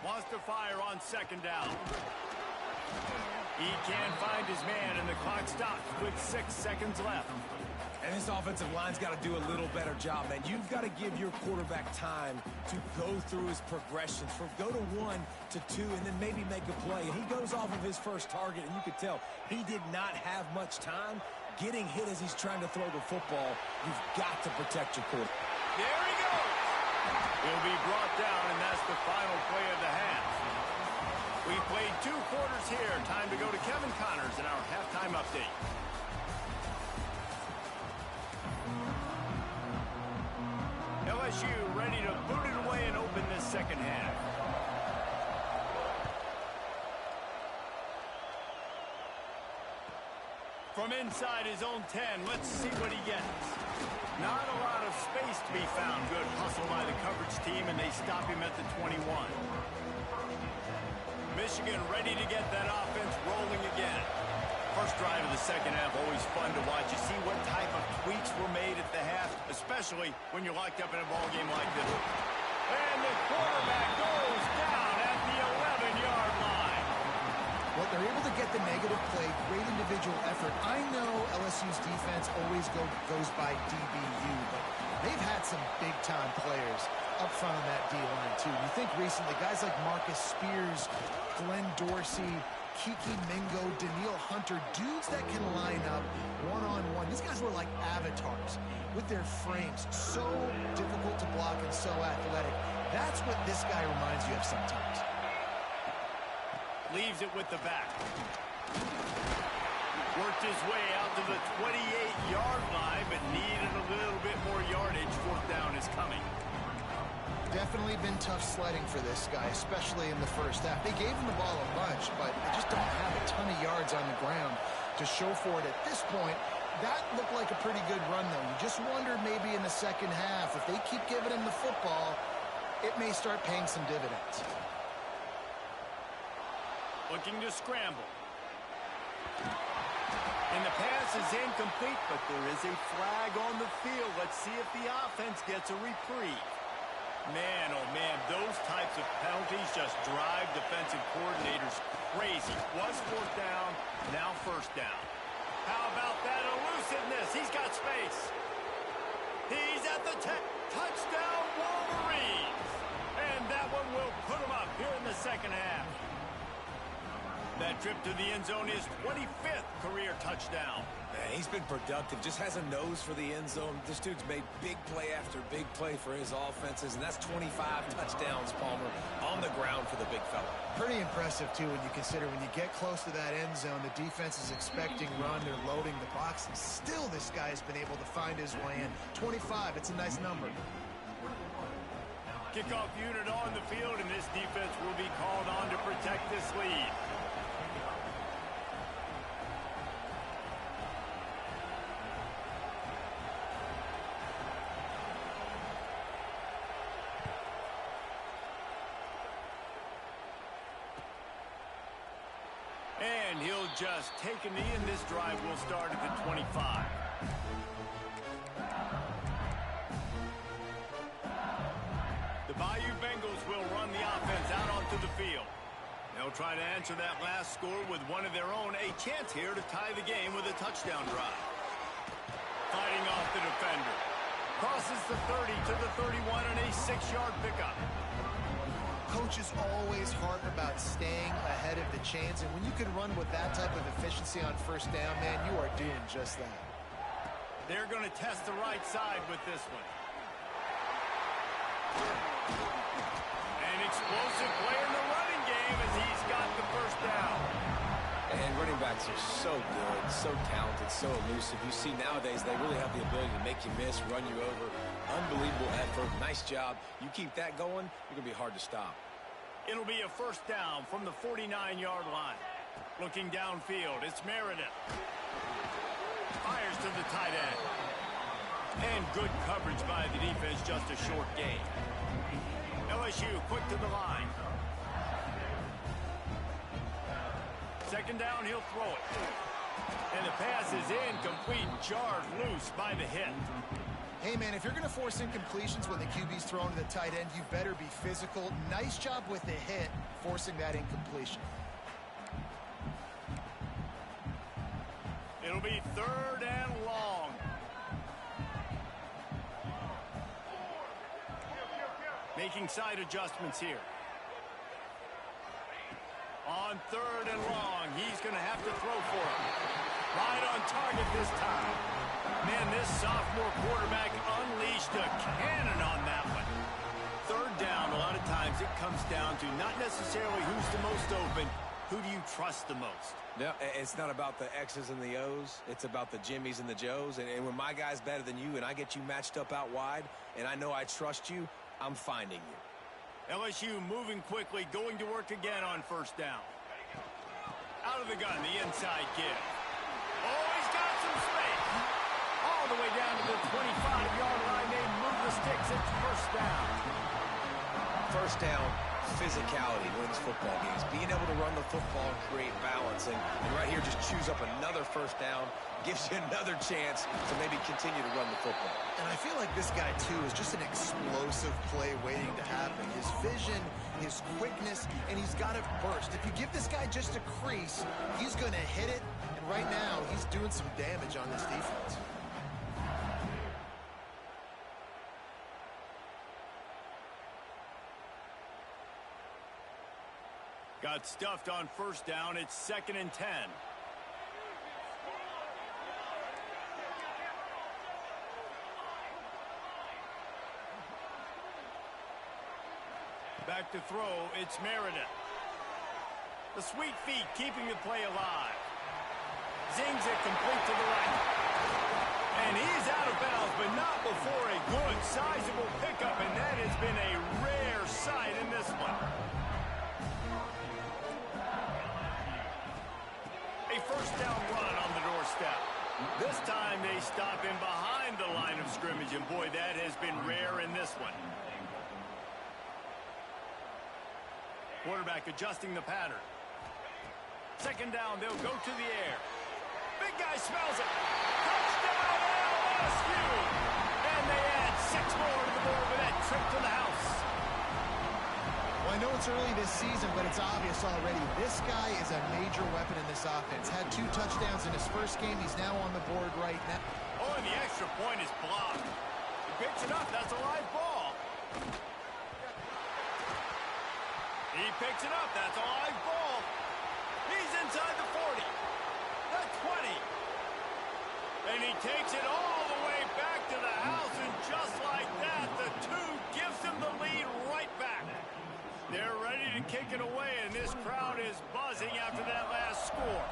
Wants to fire on second down. He can't find his man, and the clock stops with 6 seconds left. And this offensive line's got to do a little better job, man. You've got to give your quarterback time to go through his progressions. From go to 1 to 2, and then maybe make a play. And he goes off of his first target, and you could tell he did not have much time getting hit as he's trying to throw the football. You've got to protect your quarterback. There he goes. He'll be brought down, and that's the final play of the half. We played 2 quarters here. Time to go to Kevin Connors in our halftime update. LSU ready to boot it away and open this second half. From inside his own 10, let's see what he gets. Not a lot of space to be found. Good hustle by the coverage team, and they stop him at the 21. Michigan ready to get that offense rolling again. First drive of the second half, always fun to watch. You see what type of tweaks were made at the half, especially when you're locked up in a ball game like this. And the quarterback goes down at the 11-yard line. Well, they're able to get the negative play, great individual effort. I know LSU's defense always goes by DBU, but they've had some big-time players up front on that D-line, too. You think recently, guys like Marcus Spears, Glenn Dorsey, Kiki Mingo, Daniil Hunter, dudes that can line up one-on-one. These guys were like avatars with their frames. So difficult to block and so athletic. That's what this guy reminds you of sometimes. Leaves it with the back. Worked his way out to the 28-yard line, but needed a little bit more yardage. Fourth down is coming. Definitely been tough sledding for this guy, especially in the first half. They gave him the ball a bunch, but they just don't have a ton of yards on the ground to show for it at this point. That looked like a pretty good run, though. You just wonder maybe in the second half, if they keep giving him the football, it may start paying some dividends. Looking to scramble. And the pass is incomplete, but there is a flag on the field. Let's see if the offense gets a reprieve. Man, oh man, those types of penalties just drive defensive coordinators crazy. Was fourth down, now first down. How about that elusiveness? He's got space. He's at the 10. Touchdown, Wolverines. And that one will put him up here in the second half. That trip to the end zone is 25th career touchdown. Man, he's been productive, just has a nose for the end zone. This dude's made big play after big play for his offenses, and that's 25 touchdowns, Palmer, on the ground for the big fella. Pretty impressive, too, when you consider when you get close to that end zone, the defense is expecting run, they're loading the box, and still this guy has been able to find his way in. 25, it's a nice number. Kickoff unit on the field, and this defense will be called on to protect this lead. And he'll just take a knee, and this drive will start at the 25. The Bayou Bengals will run the offense out onto the field. They'll try to answer that last score with one of their own. A chance here to tie the game with a touchdown drive. Fighting off the defender. Crosses the 30 to the 31 on a 6-yard pickup. Coaches always harp about staying ahead of the chains, and when you can run with that type of efficiency on first down, man, you are doing just that. They're going to test the right side with this one. An explosive play in the running game as he's got the first down. And running backs are so good, so talented, so elusive. You see nowadays they really have the ability to make you miss, run you over. Unbelievable effort. Nice job. You keep that going, you're going to be hard to stop. It'll be a first down from the 49-yard line. Looking downfield, it's Meredith. Fires to the tight end. And good coverage by the defense, just a short gain. LSU quick to the line. Second down, he'll throw it. And the pass is incomplete, jarred loose by the hit. Hey, man, if you're going to force incompletions when the QB's thrown to the tight end, you better be physical. Nice job with the hit, forcing that incompletion. It'll be 3rd and long. Making side adjustments here. On 3rd and long, he's going to have to throw for it. Right on target this time. Man, this sophomore quarterback unleashed a cannon on that one. 3rd down, a lot of times it comes down to not necessarily who's the most open, who do you trust the most? No, it's not about the X's and the O's. It's about the Jimmies and the Joes. And when my guy's better than you and I get you matched up out wide and I know I trust you, I'm finding you. LSU moving quickly, going to work again on 1st down. Out of the gun, the inside give. Oh, he's got some space. All the way down to the 25-yard line. They move the sticks. It's 1st down. 1st down, physicality wins football games. Being able to run the football and create balance. And right here, just choose up another 1st down. Gives you another chance to maybe continue to run the football. And I feel like this guy, too, is just an explosive play waiting to happen. His vision, his quickness, and he's got it burst. If you give this guy just a crease, he's going to hit it. And right now, he's doing some damage on this defense. Got stuffed on 1st down. It's 2nd and 10. Back to throw, it's Meredith. The sweet feet keeping the play alive. Zings it complete to the right. And he's out of bounds, but not before a good, sizable pickup, and that has been a rare sight in this one. A 1st down run on the doorstep. This time they stop him behind the line of scrimmage, and boy, that has been rare in this one. Quarterback adjusting the pattern. 2nd down, they'll go to the air. Big guy smells it. Touchdown, LSU! And they add 6 more to the board with that trip to the house. Well, I know it's early this season, but it's obvious already. This guy is a major weapon in this offense. Had 2 touchdowns in his 1st game. He's now on the board right now. Oh, and the extra point is blocked. He picks it up. That's a live ball. He picks it up. That's a live ball. He's inside the 40. The 20. And he takes it all the way back to the house. And just like that, the 2 gives him the lead right back. They're ready to kick it away, and this crowd is buzzing after that last score.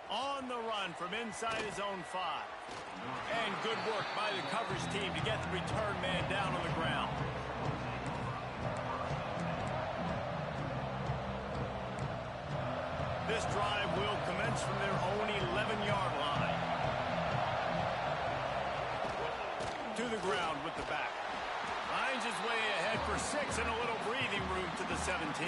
On the run from inside his own 5. And good work by the coverage team to get the return man down on the ground. This drive will commence from their own 11-yard line. To the ground with the back. Finds his way ahead for 6 and a little breathing room to the 17.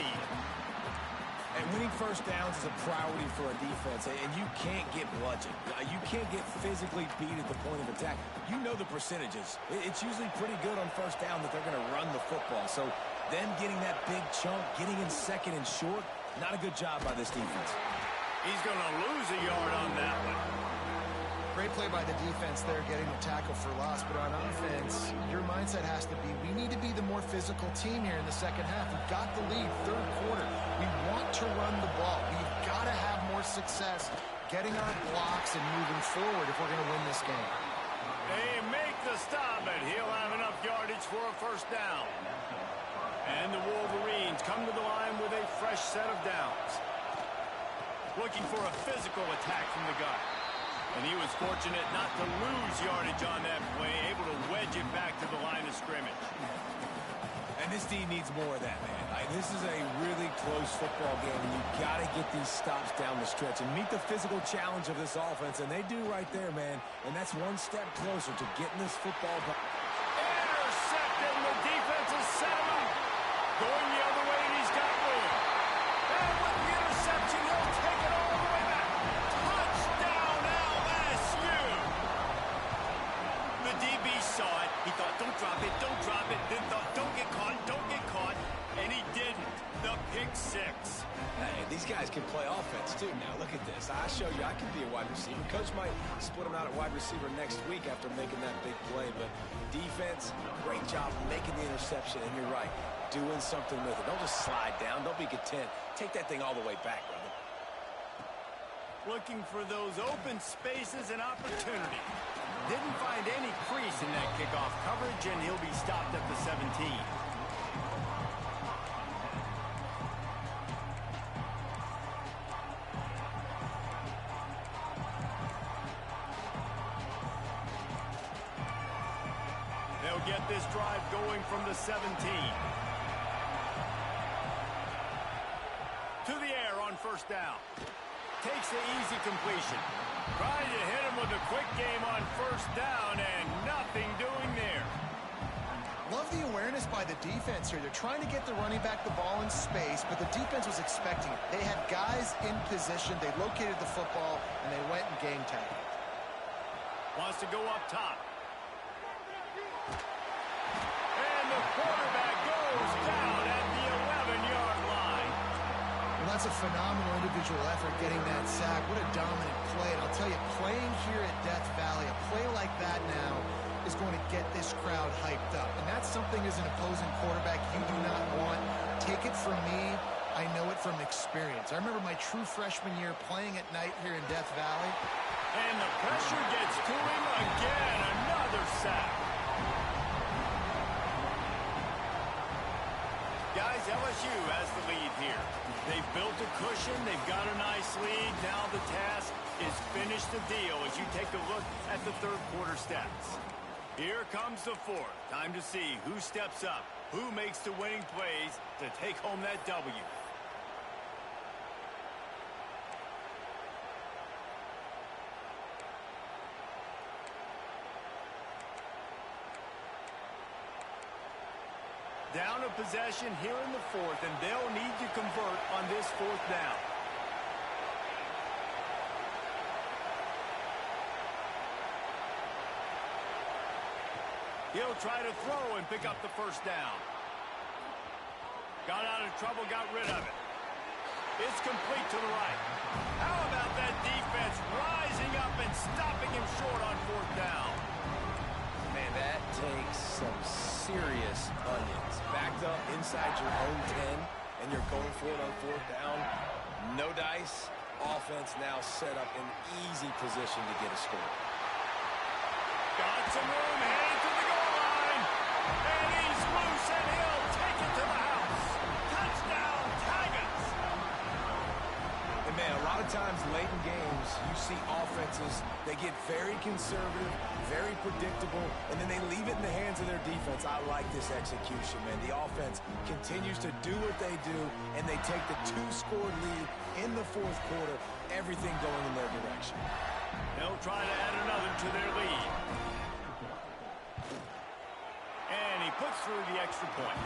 And winning 1st downs is a priority for a defense, and you can't get bludgeoned. You can't get physically beat at the point of attack. You know the percentages. It's usually pretty good on 1st down that they're going to run the football. So them getting that big chunk, getting in 2nd and short, not a good job by this defense. He's going to lose a yard on that one. Great play by the defense there, getting the tackle for loss. But on offense, your mindset has to be, we need to be the more physical team here in the 2nd half. We've got the lead, 3rd quarter. We want to run the ball. We've got to have more success getting our blocks and moving forward if we're going to win this game. They make the stop, and he'll have enough yardage for a 1st down. And the Wolverines come to the line with a fresh set of downs. Looking for a physical attack from the gun. And he was fortunate not to lose yardage on that play, able to wedge it back to the line of scrimmage. And this team needs more of that, man. This is a really close football game, and you've got to get these stops down the stretch and meet the physical challenge of this offense, and they do right there, man. And that's one step closer to getting this football back. Intercepted, and the defense has set him up. Going the other way, and he's got room. And with the interception, he'll take it all the way back. Touchdown, He thought, don't drop it, then thought, don't get caught, and he didn't. The pick six. Hey, these guys can play offense, too. Now, look at this. I showed you I can be a wide receiver. Coach might split him out at wide receiver next week after making that big play, but defense, great job making the interception, and you're right, doing something with it. Don't just slide down. Don't be content. Take that thing all the way back, brother. Looking for those open spaces and opportunity. Didn't find any crease in that kickoff coverage, and he'll be stopped at the 17. They'll get this drive going from the 17. To the air on first down. Takes the easy completion. Trying to hit him with a quick game on first down, and nothing doing there. Love the awareness by the defense here. They're trying to get the running back the ball in space, but the defense was expecting it. They had guys in position. They located the football, and they went and game tagged. Wants to go up top. And the quarterback goes down at the 11-yard line. Well, that's a phenomenal individual effort getting that sack. What a dominant play. And I'll tell you, playing here at Death Valley, a play like that now is going to get this crowd hyped up. And that's something as an opposing quarterback you do not want. Take it from me. I know it from experience. I remember my true freshman year playing at night here in Death Valley. And the pressure gets to him again. Another sack. Guys, LSU has the lead here. They've built a cushion. They've got a nice lead. Now the task is finish the deal as you take a look at the third quarter stats. Here comes the fourth. Time to see who steps up, who makes the winning plays to take home that W. Down a possession here in the fourth, and they'll need to convert on this fourth down. He'll try to throw and pick up the first down. Got out of trouble, got rid of it. It's complete to the right. How about that defense rising up and stopping him short on fourth down? Man, that takes some serious onions. Backed up inside your own 10, and you're going for it on fourth down. No dice. Offense now set up in easy position to get a score. Got some room, headed to the goal line. And he's loose, and he'll take it to the house. Touchdown, Tigers. And man, a lot of times late in games, you see offenses, they get very conservative, very predictable, and then they leave it in the hands of their defense. I like this execution, man. The offense continues to do what they do, and they take the two-score lead in the fourth quarter, everything going in their direction. They'll try to add another to their lead. And he puts through the extra point.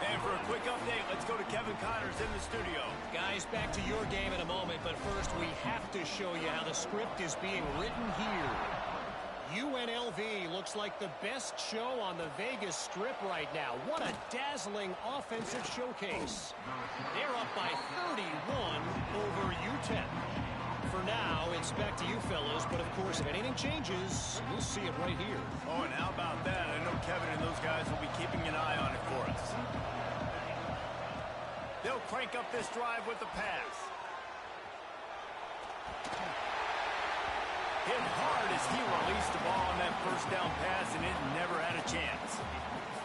And for a quick update, let's go to Kevin Connors in the studio. Guys, back to your game in a moment, but first we have to show you how the script is being written here. UNLV looks like the best show on the Vegas Strip right now. What a dazzling offensive showcase. They're up by 31 over UTEP. For now, it's back to you fellas, but of course, if anything changes, we'll see it right here. Oh, and how about that? I know Kevin and those guys will be keeping an eye on it for us. They'll crank up this drive with the pass. Hit hard as he released the ball on that first down pass, and it never had a chance.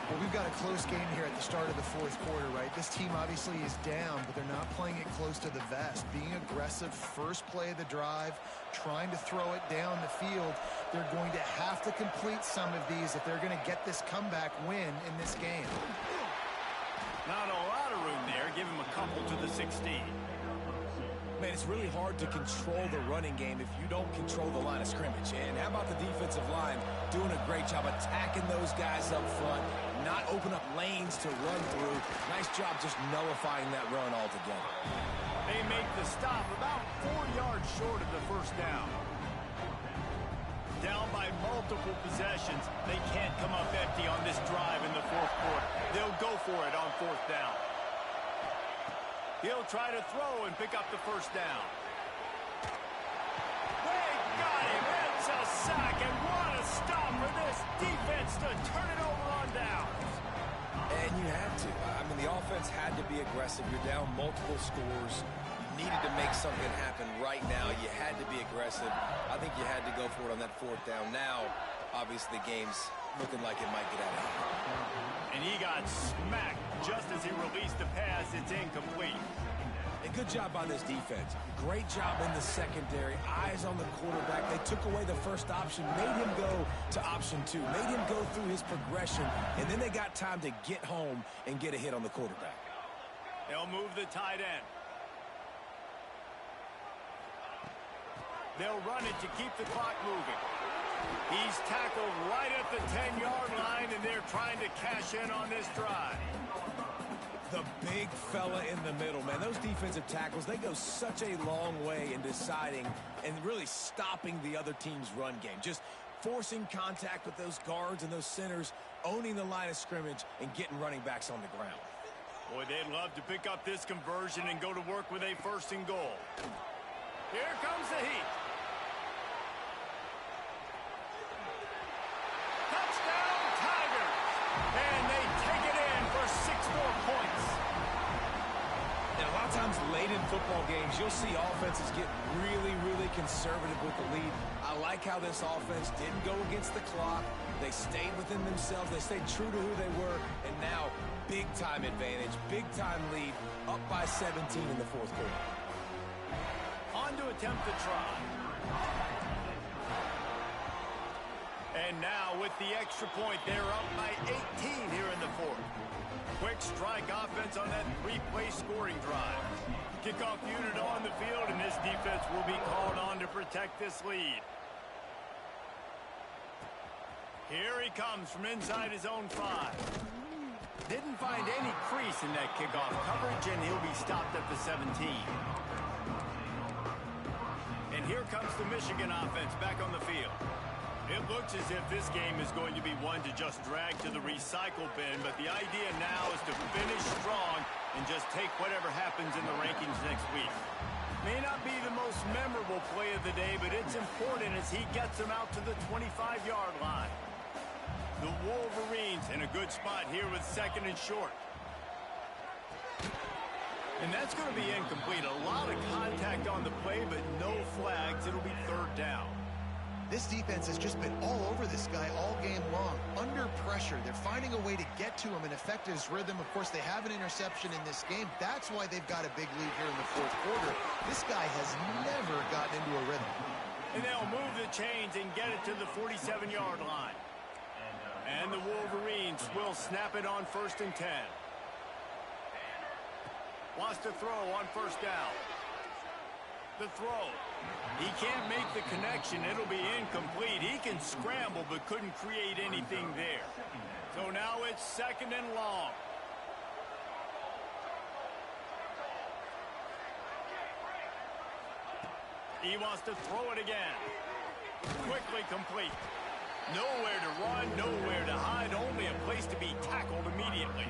Well, we've got a close game here at the start of the fourth quarter, right? This team obviously is down, but they're not playing it close to the vest. Being aggressive, first play of the drive, trying to throw it down the field. They're going to have to complete some of these if they're going to get this comeback win in this game. Not a lot of room there. Give him a couple to the 16. Man, it's really hard to control the running game if you don't control the line of scrimmage. And how about the defensive line doing a great job attacking those guys up front, not open up lanes to run through. Nice job just nullifying that run altogether. They make the stop about 4 yards short of the first down. down by multiple possessions. They can't come up empty on this drive in the fourth quarter. They'll go for it on fourth down. He'll try to throw and pick up the first down. They got him. It's a sack, and what a stop for this defense to turn it over on downs. And you had to. I mean, the offense had to be aggressive. You're down multiple scores. You needed to make something happen right now. You had to be aggressive. I think you had to go for it on that fourth down. Now, obviously, the game's looking like it might get out of hand. And he got smacked just as he released the pass. It's incomplete. A good job by this defense. Great job in the secondary. Eyes on the quarterback. They took away the first option, made him go to option 2, made him go through his progression, and then they got time to get home and get a hit on the quarterback. They'll move the tight end. They'll run it to keep the clock moving. He's tackled right at the 10-yard line, and they're trying to cash in on this drive. The big fella in the middle, man. Those defensive tackles, they go such a long way in deciding and really stopping the other team's run game. Just forcing contact with those guards and those centers, owning the line of scrimmage, and getting running backs on the ground. Boy, they'd love to pick up this conversion and go to work with a first and goal. Here comes the heat. Touchdown, Tigers! And they take it in for 6 more points. Now, a lot of times late in football games, you'll see offenses get really, really conservative with the lead. I like how this offense didn't go against the clock. They stayed within themselves. They stayed true to who they were. And now, big-time advantage, big-time lead, up by 17 in the fourth quarter. On to attempt the try. And now with the extra point, they're up by 18 here in the fourth. Quick strike offense on that 3-play scoring drive. Kickoff unit on the field, and this defense will be called on to protect this lead. Here he comes from inside his own 5. Didn't find any crease in that kickoff coverage, and he'll be stopped at the 17. And here comes the Michigan offense back on the field. It looks as if this game is going to be one to just drag to the recycle bin, but the idea now is to finish strong and just take whatever happens in the rankings next week. May not be the most memorable play of the day, but it's important as he gets them out to the 25-yard line. The Wolverines in a good spot here with 2nd and short. And that's going to be incomplete. A lot of contact on the play, but no flags. It'll be 3rd down. This defense has just been all over this guy all game long. Under pressure, they're finding a way to get to him and affect his rhythm. Of course, they have an interception in this game. That's why they've got a big lead here in the fourth quarter. This guy has never gotten into a rhythm. And they'll move the chains and get it to the 47-yard line. And the Wolverines will snap it on 1st and 10. Wants to throw on 1st down. The throw. He can't make the connection. It'll be incomplete. He can scramble but couldn't create anything there. So now it's 2nd and long. He wants to throw it again. Quickly complete. Nowhere to run, nowhere to hide, only a place to be tackled immediately.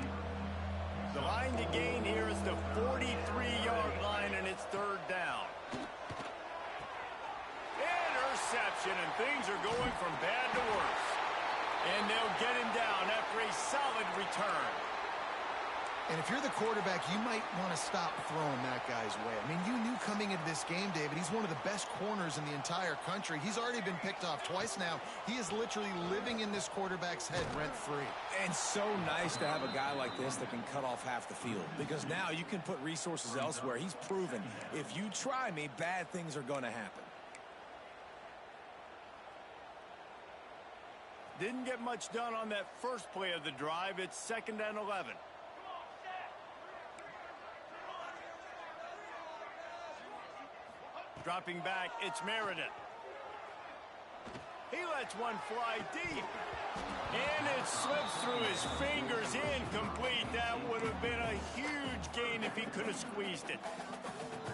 The line to gain here is the 43-yard line, and it's 3rd down. Interception, and things are going from bad to worse. And they'll get him down after a solid return. And if you're the quarterback, you might want to stop throwing that guy's way. I mean, you knew coming into this game, David, he's one of the best corners in the entire country. He's already been picked off twice now. He is literally living in this quarterback's head rent-free. And so nice to have a guy like this that can cut off half the field, because now you can put resources elsewhere. He's proven, if you try me, bad things are going to happen. Didn't get much done on that first play of the drive. It's 2nd and 11. Dropping back, it's Meredith. He lets one fly deep. And it slips through his his fingers, incomplete. That would have been a huge gain if he could have squeezed it.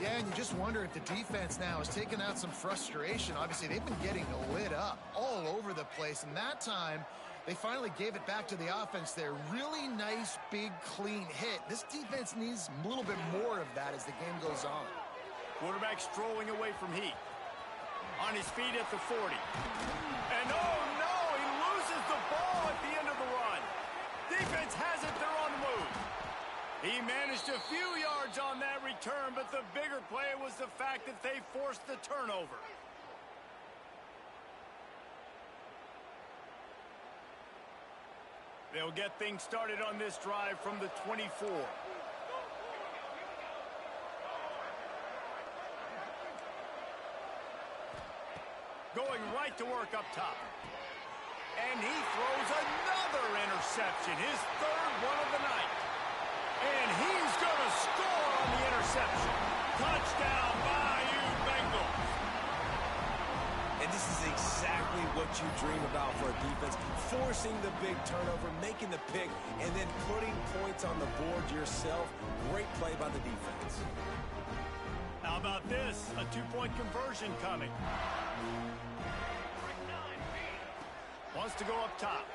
Yeah, and you just wonder if the defense now is taking out some frustration. Obviously, they've been getting lit up all over the place, and that time they finally gave it back to the offense there. Really nice, big, clean hit. This defense needs a little bit more of that as the game goes on. Quarterback strolling away from heat. On his feet at the 40. And oh no, he loses the ball at the end of the run. Defense has it, they're on the move. He managed a few yards on that return, but the bigger play was the fact that they forced the turnover. They'll get things started on this drive from the 24. Going right to work up top. And he throws another interception, his third one of the night. And he's going to score on the interception. Touchdown, Bayou Bengals. And this is exactly what you dream about for a defense. Forcing the big turnover, making the pick, and then putting points on the board yourself. Great play by the defense. How about this? A two-point conversion coming. Wants to go up top.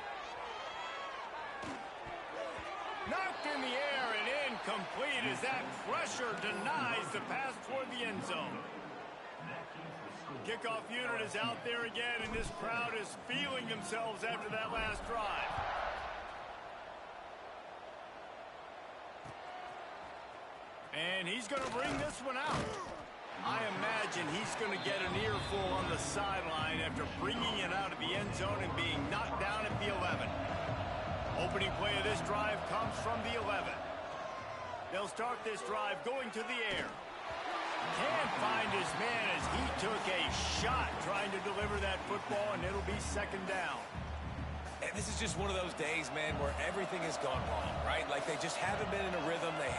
Knocked in the air and incomplete as that pressure denies the pass toward the end zone. Kickoff unit is out there again, and this crowd is feeling themselves after that last drive. And he's going to bring this one out. I imagine he's going to get an earful on the sideline after bringing it out of the end zone and being knocked down at the 11. Opening play of this drive comes from the 11. They'll start this drive going to the air. Can't find his man as he took a shot trying to deliver that football, and it'll be second down. And this is just one of those days, man, where everything has gone wrong, right? Like they just haven't been in a rhythm. They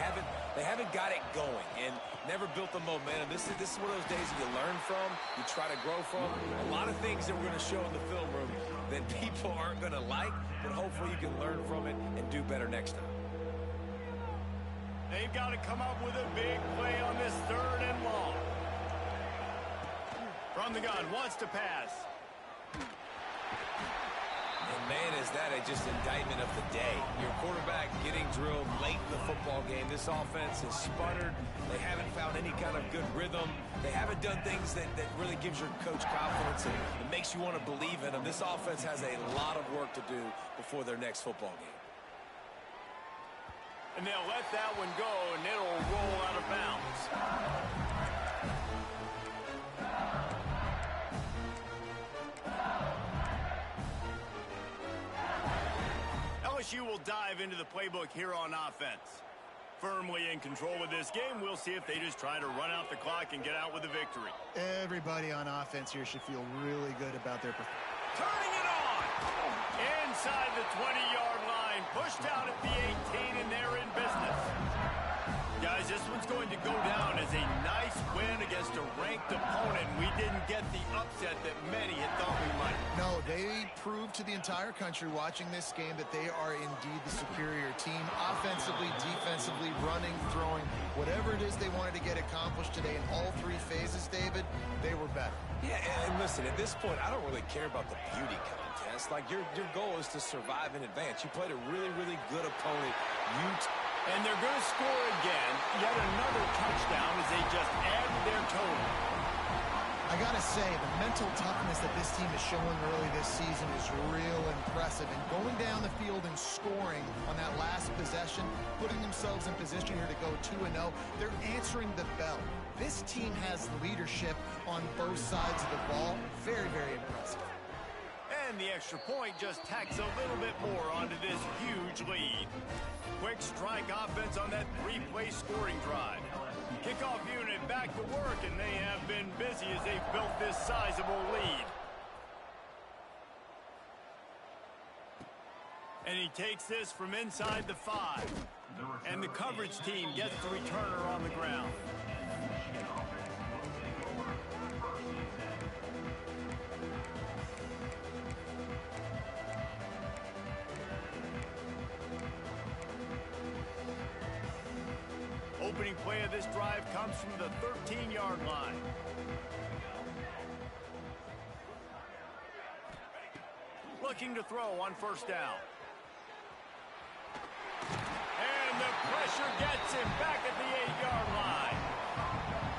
haven't got it going and never built the momentum. This is one of those days that you learn from, you try to grow from. A lot of things that we're going to show in the film room that people aren't going to like, but hopefully you can learn from it and do better next time. They've got to come up with a big play on this third and long. From the gun, wants to pass. And man, is that just indictment of the day. Your quarterback getting drilled late in the football game. This offense has sputtered. They haven't found any kind of good rhythm. They haven't done things that really gives your coach confidence and it makes you want to believe in them. This offense has a lot of work to do before their next football game. And they'll let that one go, and it'll roll out of bounds. LSU will dive into the playbook here on offense. Firmly in control of this game, we'll see if they just try to run out the clock and get out with a victory. Everybody on offense here should feel really good about their performance. Turning it on! Inside the 20-yard line, pushed out at the 18, and they're in business. Guys, this one's going to go down as a nice win against a ranked opponent. We didn't get the upset that many had thought we might. No, they proved to the entire country watching this game that they are indeed the superior team. Offensively, defensively, running, throwing, whatever it is they wanted to get accomplished today in all three phases, David, they were better. Yeah, and listen, at this point, I don't really care about the beauty contest. Like, your goal is to survive and advance. You played a really, really good opponent. And they're going to score again. Yet another touchdown as they just add to their total. I got to say, the mental toughness that this team is showing early this season is real impressive. And going down the field and scoring on that last possession, putting themselves in position here to go 2-0, they're answering the bell. This team has leadership on both sides of the ball. Very, very impressive. And the extra point just tacks a little bit more onto this huge lead. Quick strike offense on that three-play scoring drive. Kickoff unit back to work, and they have been busy as they've built this sizable lead. And he takes this from inside the 5. And the coverage team gets the returner on the ground. opening play of this drive comes from the 13-yard line. Looking to throw on first down. And the pressure gets him back at the 8-yard line.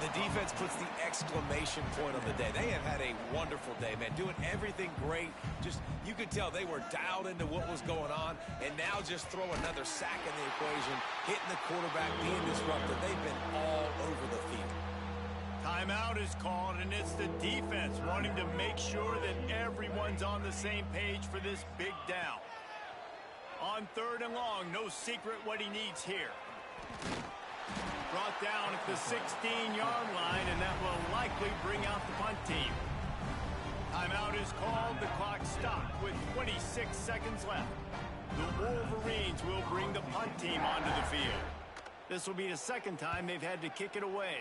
The defense puts the exclamation point on the day. They have had a wonderful day, man, doing everything great. Just, you could tell they were dialed into what was going on, and now just throw another sack in the equation, hitting the quarterback, being disruptive. They've been all over the field. Timeout is called, and it's the defense wanting to make sure that everyone's on the same page for this big down. On 3rd and long, no secret what he needs here. Brought down at the 16-yard line, and that will likely bring out the punt team. Timeout is called. The clock stopped with 26 seconds left. The Wolverines will bring the punt team onto the field. This will be the second time they've had to kick it away.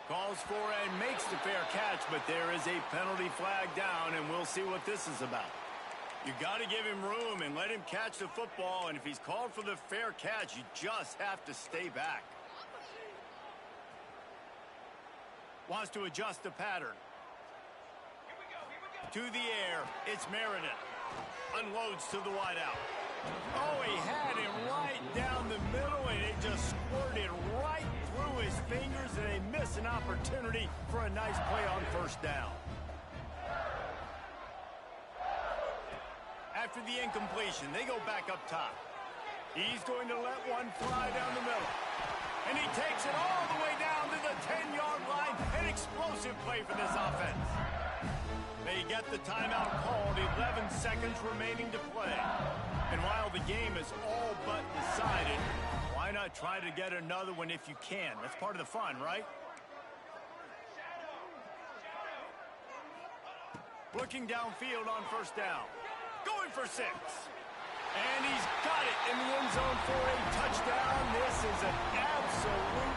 Calls for and makes the fair catch, but there is a penalty flag down, and we'll see what this is about. You got to give him room and let him catch the football, and if he's called for the fair catch, you just have to stay back. Wants to adjust the pattern. To the air, it's Meredith. Unloads to the wideout. Oh, he had him right down the middle, and it just squirted right through his fingers, and they miss an opportunity for a nice play on first down. After the incompletion, they go back up top. He's going to let one fly down the middle. And he takes it all the way down to the 10-yard line. An explosive play for this offense. They get the timeout called, 11 seconds remaining to play. And while the game is all but decided, why not try to get another one if you can? That's part of the fun, right? Looking downfield on first down. Going for 6. And he's got it in the end zone for a touchdown. This is an absolute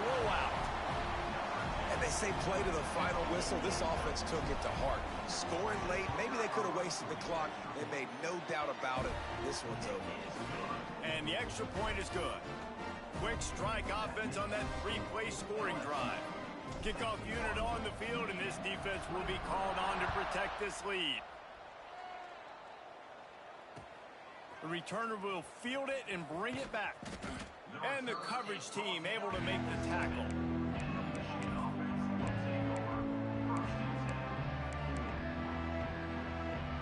blowout. And they say play to the final whistle. This offense took it to heart. Scoring late, maybe they could have wasted the clock. They made no doubt about it. This one's over. And the extra point is good. Quick strike offense on that 3-play scoring drive. Kickoff unit on the field, and this defense will be called on to protect this lead. The returner will field it and bring it back. And the coverage team able to make the tackle.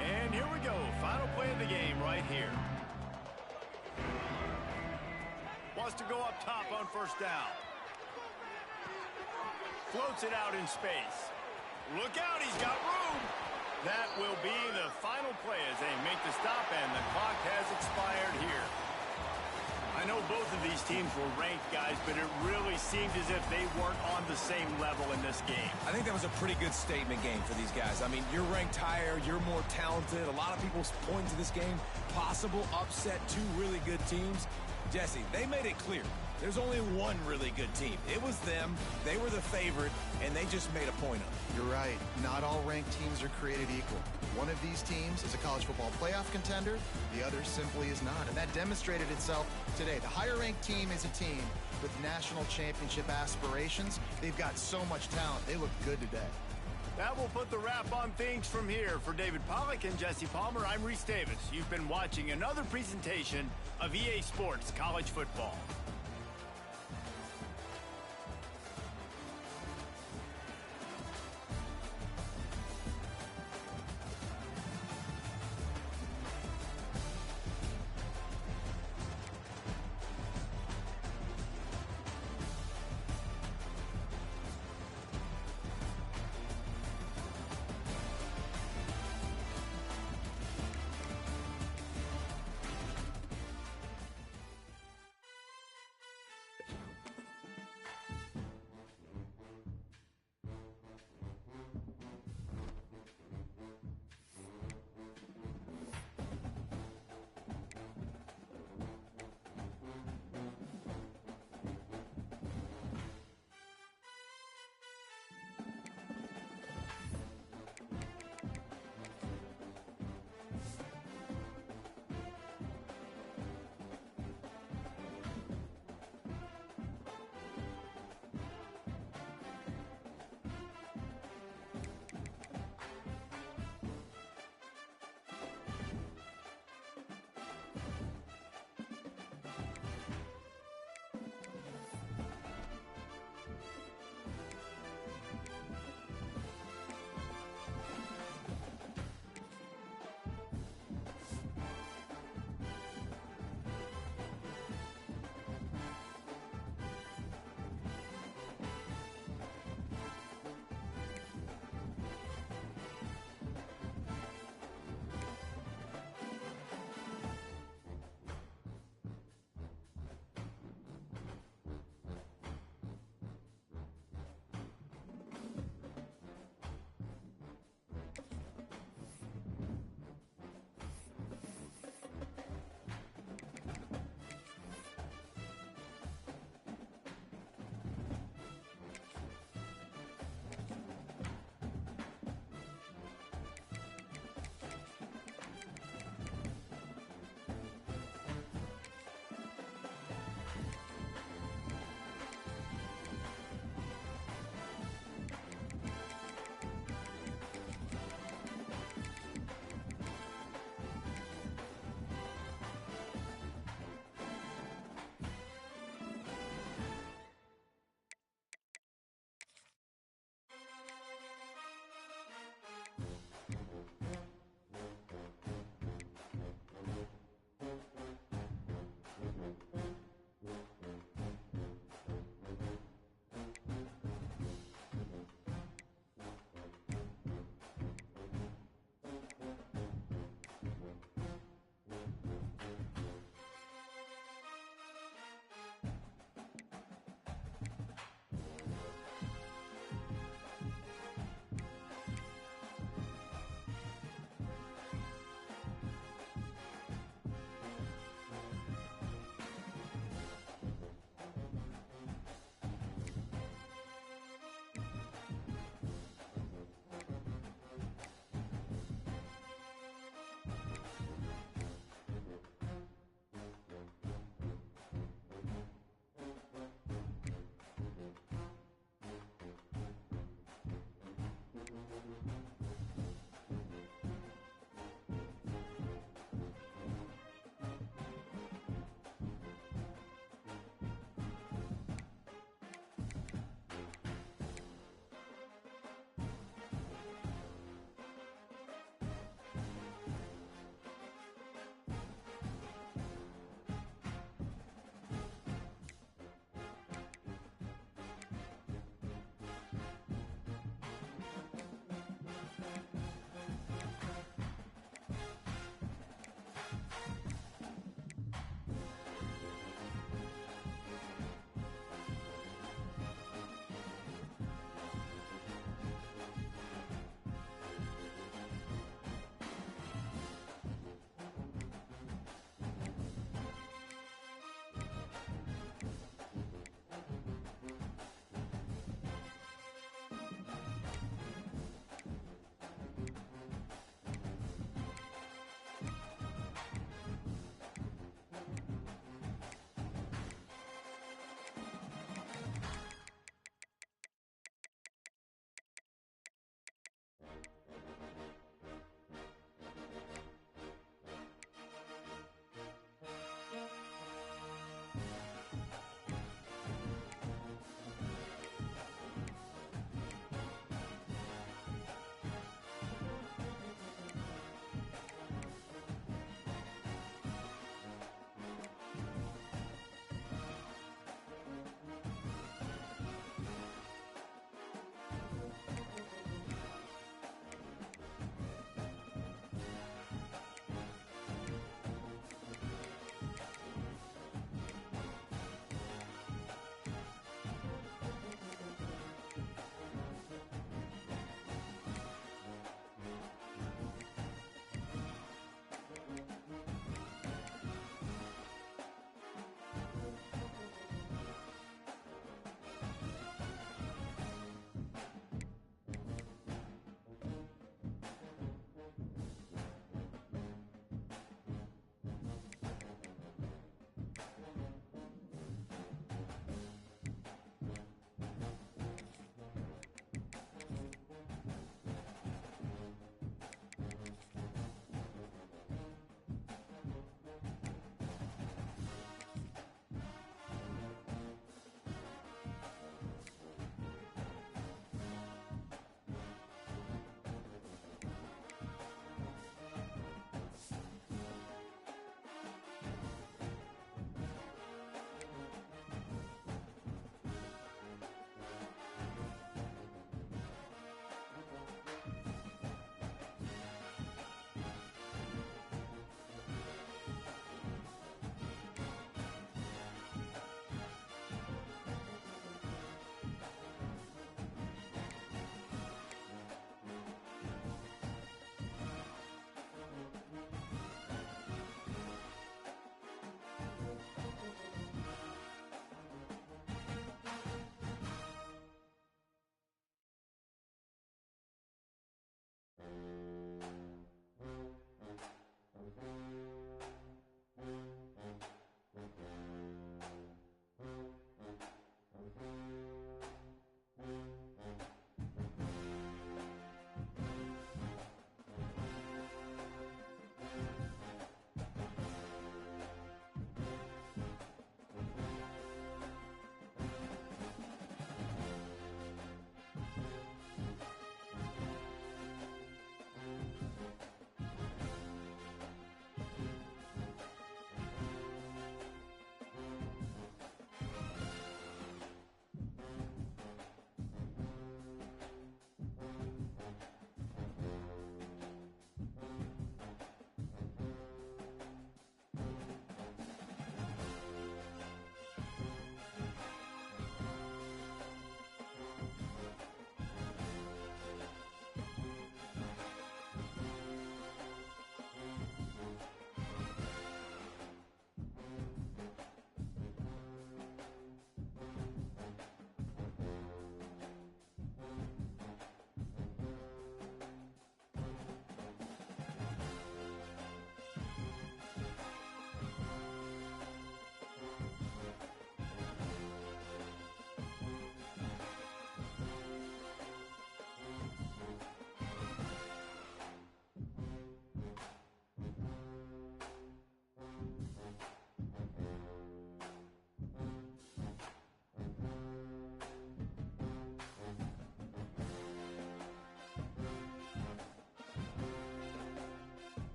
And here we go. Final play of the game right here. Wants to go up top on first down. Floats it out in space. Look out, he's got room. That will be the final play as they make the stop, and the clock has expired here. I know both of these teams were ranked, guys, but it really seemed as if they weren't on the same level in this game. I think that was a pretty good statement game for these guys. I mean, you're ranked higher, you're more talented. A lot of people point to this game, possible upset, 2 really good teams. Jesse, they made it clear. There's only one really good team. It was them. They were the favorite, and they just made a point of it. You're right. Not all ranked teams are created equal. One of these teams is a college football playoff contender. The other simply is not, and that demonstrated itself today. The higher-ranked team is a team with national championship aspirations. They've got so much talent. They look good today. That will put the wrap on things from here. For David Pollack and Jesse Palmer, I'm Reese Davis. You've been watching another presentation of EA Sports College Football.